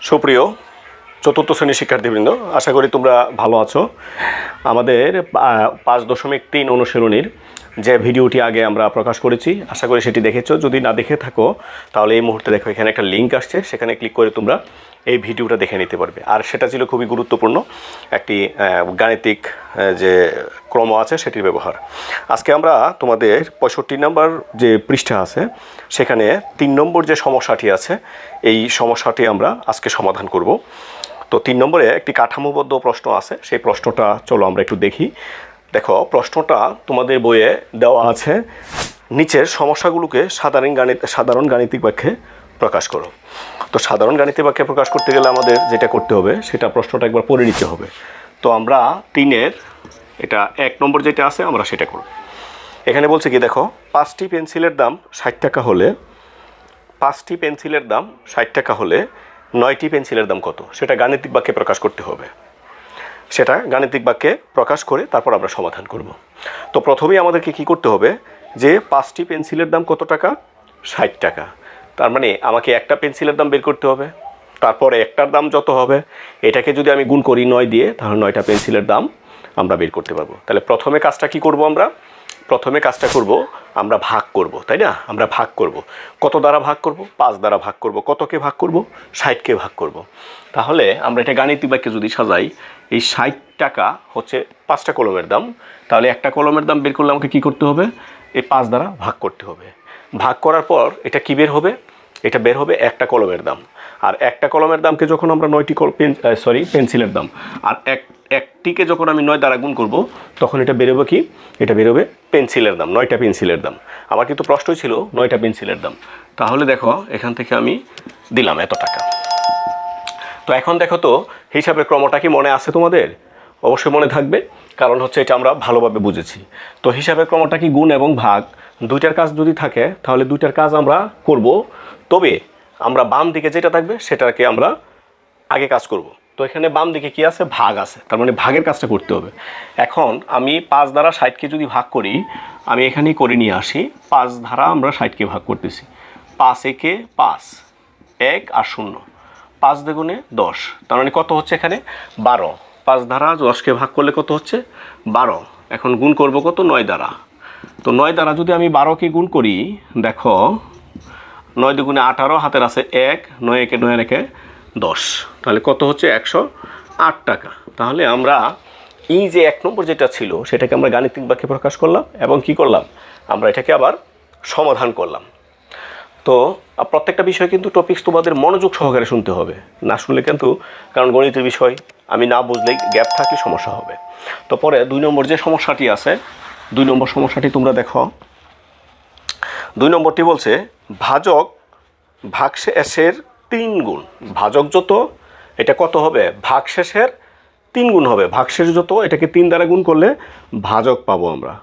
সুপ্রিয় চতুর্থ শ্রেণীর শিক্ষার্থীবৃন্দ, আশা করি তোমরা ভালো আছো। আমাদের 5.3 অনুশীলনীর যে ভিডিওটি আগে আমরা প্রকাশ করেছি, আশা করি সেটি দেখেছো। যদি না দেখে থাকো তাহলে এই মুহূর্তে দেখো, এখানে একটা লিঙ্ক আসছে, সেখানে ক্লিক করে তোমরা এই ভিডিওটা দেখে নিতে পারবে। আর সেটা ছিল খুবই গুরুত্বপূর্ণ একটি গাণিতিক যে ক্রম আছে সেটির ব্যবহার। আজকে আমরা তোমাদের 65 নম্বর যে পৃষ্ঠা আছে সেখানে 3 নম্বর যে সমস্যাটি আছে এই সমস্যাটি আমরা আজকে সমাধান করব। তো 3 নম্বরে একটি কাঠামোবদ্ধ প্রশ্ন আছে, সেই প্রশ্নটা চলো আমরা একটু দেখি। দেখো, প্রশ্নটা তোমাদের বইয়ে দেওয়া আছে, নিচের সমস্যাগুলোকে সাধারণ গাণিতিক বাক্যে প্রকাশ করো। তো সাধারণ গাণিতিক বাক্যে প্রকাশ করতে গেলে আমাদের যেটা করতে হবে সেটা প্রশ্নটা একবার পড়ে নিতে হবে। তো আমরা 3-এর এটা 1 নম্বর যেটা আছে আমরা সেটা করব। এখানে বলছে কি, দেখো, 5টি পেন্সিলের দাম 60 টাকা হলে 5টি পেন্সিলের দাম 60 টাকা হলে 9টি পেন্সিলের দাম কত, সেটা গাণিতিক বাক্যে প্রকাশ করতে হবে। সেটা গাণিতিক বাক্যে প্রকাশ করে তারপর আমরা সমাধান করব। তো প্রথমেই আমাদেরকে কি করতে হবে, যে 5টি পেন্সিলের দাম কত টাকা, 60 টাকা। তার মানে আমাকে একটা পেন্সিলের দাম বের করতে হবে, তারপরে একটার দাম যত হবে এটাকে যদি আমি গুণ করি 9 দিয়ে, তাহলে 9টা পেন্সিলের দাম আমরা বের করতে পারবো। তাহলে প্রথমে কাজটা কি করব, আমরা ভাগ করব, তাই না? আমরা ভাগ করব। কত দ্বারা ভাগ করব? 5 দ্বারা ভাগ করব। কতকে ভাগ করব? 60কে ভাগ করব। তাহলে আমরা এটা গাণিতিক বাক্যে যদি সাজাই, এই 60 টাকা হচ্ছে 5টা কলমের দাম, তাহলে একটা কলমের দাম বের করলে আমাকে কী করতে হবে, এই 5 দ্বারা ভাগ করতে হবে। ভাগ করার পর এটা কি বের হবে, এটা বের হবে একটা কলমের দাম। আর একটা কলমের দামকে যখন আমরা 9টি পেন্সিলের দাম, আর একটিকে যখন আমি 9 দ্বারা গুণ করব, তখন এটা বেরোবে কি, এটা বেরোবে পেন্সিলের দাম, 9টা পেন্সিলের দাম। আমার কিন্তু প্রশ্নই ছিল 9টা পেন্সিলের দাম। তাহলে দেখো, এখান থেকে আমি দিলাম এত টাকা। তো এখন দেখো তো, হিসাবের ক্রমটা কি মনে আছে তোমাদের? অবশ্যই মনে থাকবে, কারণ হচ্ছে এটা আমরা ভালোভাবে বুঝেছি। তো হিসাবের ক্রমটা কি, গুণ এবং ভাগ দুইটার কাজ যদি থাকে তাহলে দুইটার কাজ আমরা করব, তবে আমরা বাম দিকে যেটা থাকবে সেটাকে আমরা আগে কাজ করব। তো এখানে বাম দিকে কি আছে, ভাগ আছে, তার মানে ভাগের কাজটা করতে হবে। এখন আমি 5 দ্বারা 60কে যদি ভাগ করি, আমি এখানেই করে নিয়ে আসি, 5 দ্বারা আমরা 60কে ভাগ করতেছি। 5 একে 5, 1 আর 0, 5 দ্বিগুণে 10, তার মানে কত হচ্ছে এখানে 12। 5 দ্বারা 10কে ভাগ করলে কত হচ্ছে 12। এখন গুণ করব কত, 9 দ্বারা। তো 9 দ্বারা যদি আমি 12কে গুণ করি, দেখো 9 দুগুণে 18, হাতের আছে 1, 9 একে 9 আর 1 10, তাহলে কত হচ্ছে 108 টাকা। তাহলে আমরা এই যে 1 নম্বর যেটা ছিল সেটাকে আমরা গাণিতিক বাক্যে প্রকাশ করলাম এবং কি করলাম, আমরা এটাকে আবার সমাধান করলাম। তো প্রত্যেকটা বিষয় কিন্তু টপিকস তোমাদের মনোযোগ সহকারে শুনতে হবে, না শুনলে কিন্তু, কারণ গণিতের বিষয় আমি না বুঝলেই গ্যাপ থাকলে সমস্যা হবে। তো পরে 2 নম্বর যে সমস্যাটি আছে, 2 নম্বর সমস্যাটি তোমরা দেখো। 2 নম্বরটি বলছে, ভাজক ভাগশেষের 3 গুণ। ভাজক যত, এটা কত হবে, ভাগশেষের 3 গুণ হবে। ভাগশেষ যত, এটাকে 3 দ্বারা গুণ করলে ভাজক পাবো আমরা।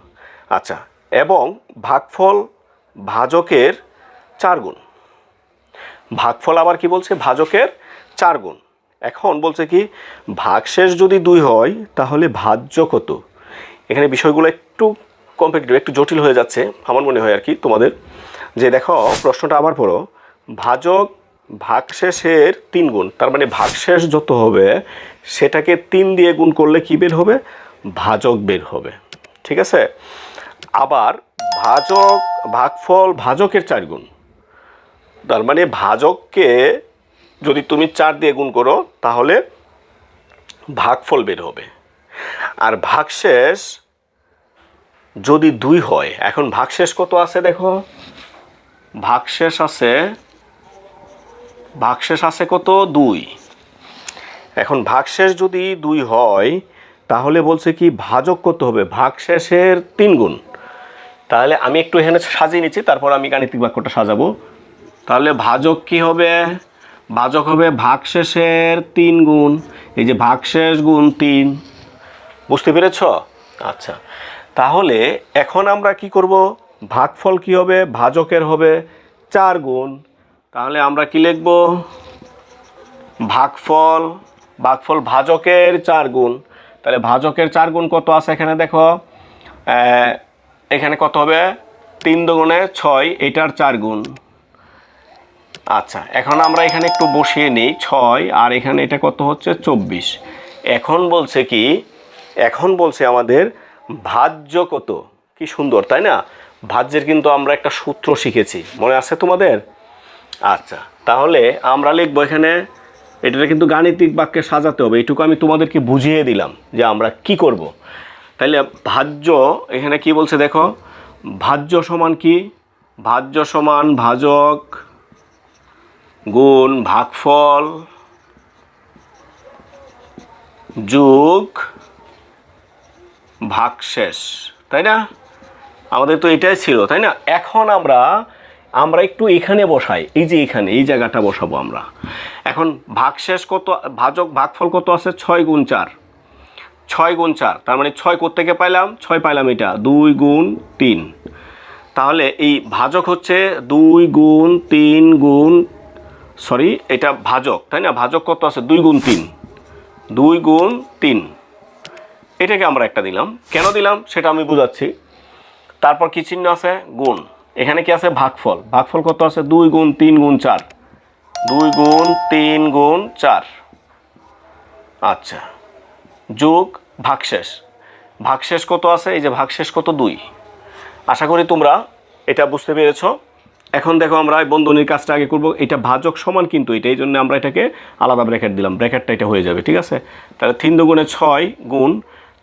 আচ্ছা, এবং ভাগফল ভাজকের 4 গুণ। ভাগফল আবার কি বলছে, ভাজকের 4 গুণ। এখন বলছে কি, ভাগশেষ যদি 2 হয় তাহলে ভাজ্য কত। এখানে বিষয়গুলো একটু কমপ্লিকেটেড, একটু জটিল হয়ে যাচ্ছে আমার মনে হয় আর কি তোমাদের। যে দেখো, প্রশ্নটা আবার পড়ো, ভাজক ভাগশেষের 3 গুণ, তার মানে ভাগশেষ যত হবে সেটাকে 3 দিয়ে গুণ করলে কি বের হবে, ভাজক বের হবে। ঠিক আছে? আবার ভাগফল ভাজকের 4 গুণ, তার মানে ভাজককে যদি তুমি 4 দিয়ে গুণ করো তাহলে ভাগফল বের হবে। আর ভাগশেষ যদি 2 হয়, এখন ভাগশেষ কত আছে দেখো, ভাগশেষ আছে কত, 2। এখন ভাগশেষ যদি 2 হয় তাহলে বলছে কি, ভাজক কত হবে, ভাগশেষের 3 গুণ। তাহলে আমি একটু এখানে সাজিয়ে নিচ্ছি, তারপর আমি গাণিতিক বাক্যটা সাজাবো। তাহলে ভাজক কি হবে, ভাজক হবে ভাগশেষের 3 গুণ। এই যে ভাগশেষ গুণ 3, বুঝতে পেরেছ? আচ্ছা, তাহলে এখন আমরা কি করব, ভাগফল কি হবে, ভাজকের হবে 4 গুণ। তাহলে আমরা কি লিখব, ভাগফল ভাজকের 4 গুণ। তাহলে ভাজকের 4 গুণ কত আছে এখানে দেখো, এখানে কত হবে, 3 দুগুণে 6, এটার 4 গুণ। আচ্ছা, এখন আমরা এখানে একটু বসিয়ে নিই 6, আর এখানে এটা কত হচ্ছে 24। এখন বলছে কি, এখন বলছে আমাদের ভাজ্য কত। কি সুন্দর তাই না? ভাজ্যের কিন্তু আমরা একটা সূত্র শিখেছি, মনে আছে তোমাদের? আচ্ছা, তাহলে আমরা লিখবো এখানে, এটা কিন্তু গাণিতিক বাক্যে সাজাতে হবে, এইটুকু আমি তোমাদেরকে বুঝিয়ে দিলাম যে আমরা কি করব। তাইলে ভাজ্য এখানে কি বলছে দেখো, ভাজ্য সমান কি, ভাজ্য সমান ভাজক গুণ ভাগফল যোগ ভাগশেষ, তাই না? আমাদের তো এটাই ছিল, তাই না? এখন আমরা একটু এখানে বসাই, এই যে এখানে এই জায়গাটা বসাবো আমরা। এখন ভাগশেষ কত, ভাগফল কত আছে, 6 গুণ 4, 6 গুণ 4, তার মানে 6 কোত্থেকে পাইলাম, 6 পাইলাম এটা 2 গুণ 3। তাহলে এই ভাজক হচ্ছে 2 গুণ 3 গুণ, সরি এটা ভাজক, তাই না? ভাজক কত আছে, 2 গুণ 3, 2 গুণ 3। এটাকে আমরা একটা দিলাম, কেন দিলাম সেটা আমি বুঝাচ্ছি। তারপর কি চিহ্ন আছে, গুণ। এখানে কি আছে, ভাগফল, ভাগফল কত আছে, 2 গুণ 3 গুণ 4, 2 গুণ 3 গুণ 4। আচ্ছা, যোগ ভাগশেষ, ভাগশেষ কত আছে, এই যে ভাগশেষ কত, 2। আশা করি তোমরা এটা বুঝতে পেরেছো। এখন দেখো আমরা বন্ধনীর কাজটা আগে করব, এটা ভাজক সমান কিন্তু এটা, এই জন্য আমরা এটাকে আলাদা ব্র্যাকেট দিলাম, ব্র্যাকেটটা এটা হয়ে যাবে, ঠিক আছে? তাহলে 3 দুগুণে 6 গুণ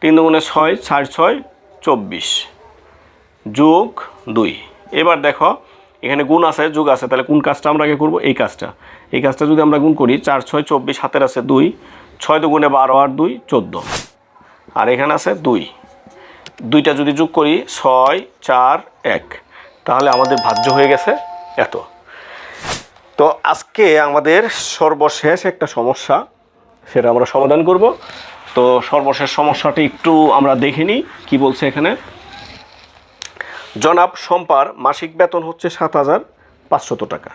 3 দুগুণে 6, 4 6 24 যোগ 2। এবার দেখো এখানে গুণ আছে যোগ আছে, তাহলে কোন কাজটা আমরা আগে করব, এই কাজটা। এই কাজটা যদি আমরা গুণ করি, 4 6 24, হাতের আছে 2, 6 দুগুণে 12 আর 2 14, আর এখানে আছে 2, দুইটা যদি যোগ করি 6 4 1, তাহলে আমাদের ভাজ্য হয়ে গেছে এত। তো আজকে আমাদের সর্বশেষ একটা সমস্যা, সেটা আমরা সমাধান করব। তো সর্বশেষ সমস্যাটি একটু আমরা দেখে নিই কি বলছে এখানে। জনাব শম্পার মাসিক বেতন হচ্ছে 7,500 টাকা।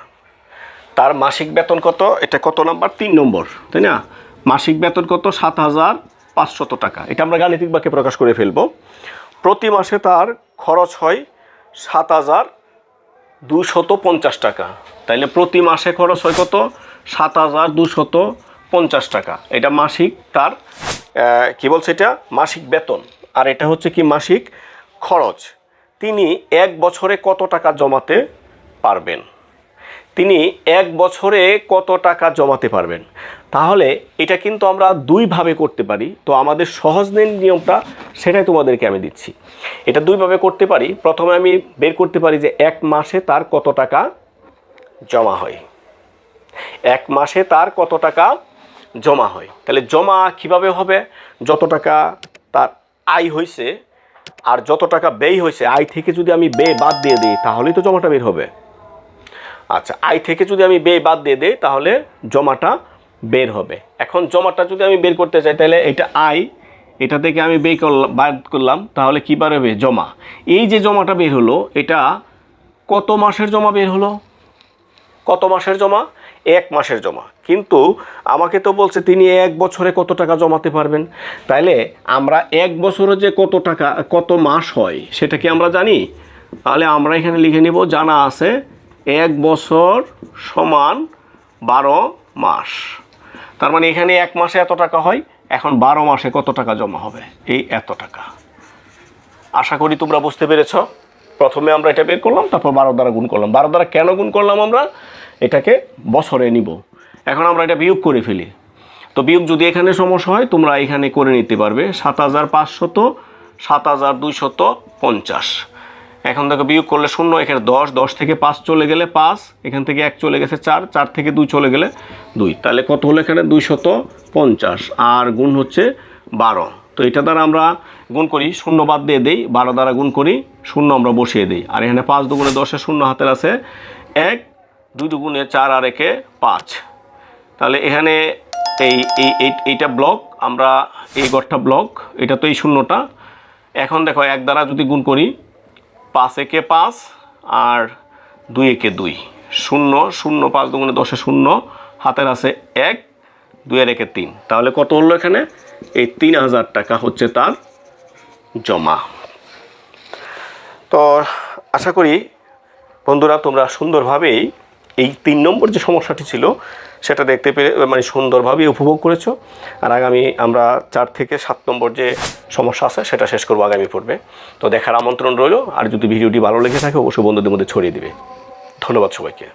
তার মাসিক বেতন কত, এটা কত নাম্বার, 3 নম্বর, তাই না? মাসিক বেতন কত, 7,500 টাকা। এটা আমরা গাণিতিক বাক্যে প্রকাশ করে ফেলবো। প্রতি মাসে তার খরচ হয় 7,250 টাকা। তাইলে প্রতি মাসে খরচ হয় কত, 7,250 টাকা। এটা মাসিক তার কি বলছে, এটা মাসিক বেতন, আর এটা হচ্ছে কি মাসিক খরচ। তিনি 1 বছরে কত টাকা জমাতে পারবেন, তিনি 1 বছরে কত টাকা জমাতে পারবেন। তাহলে এটা কিন্তু আমরা দুইভাবে করতে পারি। তো আমাদের সহজ নিয়মটা সেটাই তোমাদেরকে আমি দিচ্ছি। এটা দুইভাবে করতে পারি। প্রথমে আমি বের করতে পারি যে 1 মাসে তার কত টাকা জমা হয়, 1 মাসে তার কত টাকা জমা হয়। তাহলে জমা কিভাবে হবে, যত টাকা তার আয় হয়েছে আর যত টাকা ব্যয় হয়েছে, আয় থেকে যদি আমি ব্যয় বাদ দিয়ে দিই তাহলেই তো জমাটা বের হবে। আচ্ছা, আয় থেকে যদি আমি ব্যয় বাদ দিয়ে দিই তাহলে জমাটা বের হবে। এখন জমাটা যদি আমি বের করতে চাই, তাহলে এটা আয়, এটা থেকে আমি ব্যয় করলাম, বাদ করলাম, তাহলে কী বার হবে, জমা। এই যে জমাটা বের হলো, এটা কত মাসের জমা বের হলো, কত মাসের জমা, 1 মাসের জমা। কিন্তু আমাকে তো বলছে তিনি 1 বছরে কত টাকা জমাতে পারবেন। তাইলে আমরা 1 বছরে যে কত টাকা, কত মাস হয় সেটা কি আমরা জানি? তাহলে আমরা এখানে লিখে নিব, জানা আছে 1 বছর সমান 12 মাস। তার মানে এখানে 1 মাসে এত টাকা হয়, এখন 12 মাসে কত টাকা জমা হবে, এই এত টাকা। আশা করি তোমরা বুঝতে পেরেছ। প্রথমে আমরা এটা বের করলাম, তারপর 12 দ্বারা গুণ করলাম। 12 দ্বারা কেন গুণ করলাম, আমরা এটাকে বছরে নিব। এখন আমরা এটা বিয়োগ করে ফেলি। তো বিয়োগ যদি এখানে সমস্যা হয় তোমরা এখানে করে নিতে পারবে, 7,500 7,250। এখন দেখো বিয়োগ করলে 0, এখানে 10, 10 থেকে 5 চলে গেলে 5, এখান থেকে 1 চলে গেছে 4, 4 থেকে 2 চলে গেলে 2, তাহলে কত হলো এখানে 250, আর গুণ হচ্ছে 12। তো এটা দ্বারা আমরা গুণ করি, 0 বাদ দিয়ে দেই, 12 দ্বারা গুণ করি, 0 আমরা বসিয়ে দিই। আর এখানে 5 দুগুণে 10, 0 হাতের আছে 1, 2 দুগুণে 4 আর 1 5। তাহলে এখানে এইটা ব্লক, আমরা এই ঘরটা ব্লক, এটা তো এই 0টা। এখন দেখো 1 দ্বারা যদি গুণ করি, 5 একে 5 আর 2 একে 2, 0 0, 5 দুগুণে 10, 0 হাতের আছে 1, 2 আর 1 3। তাহলে কত হলো এখানে, এই 3,000 টাকা হচ্ছে তার জমা। তো আশা করি বন্ধুরা তোমরা সুন্দরভাবেই এই 3 নম্বর যে সমস্যাটি ছিল সেটা দেখতে পেরে মানে সুন্দরভাবে উপভোগ করেছো। আর আগামী আমরা 4 থেকে 7 নম্বর যে সমস্যা আছে সেটা শেষ করবো আগামী পর্বে। তো দেখার আমন্ত্রণ রইল। আর যদি ভিডিওটি ভালো লেগে থাকে অবশ্যই বন্ধুদের মধ্যে ছড়িয়ে দিবে। ধন্যবাদ সবাইকে।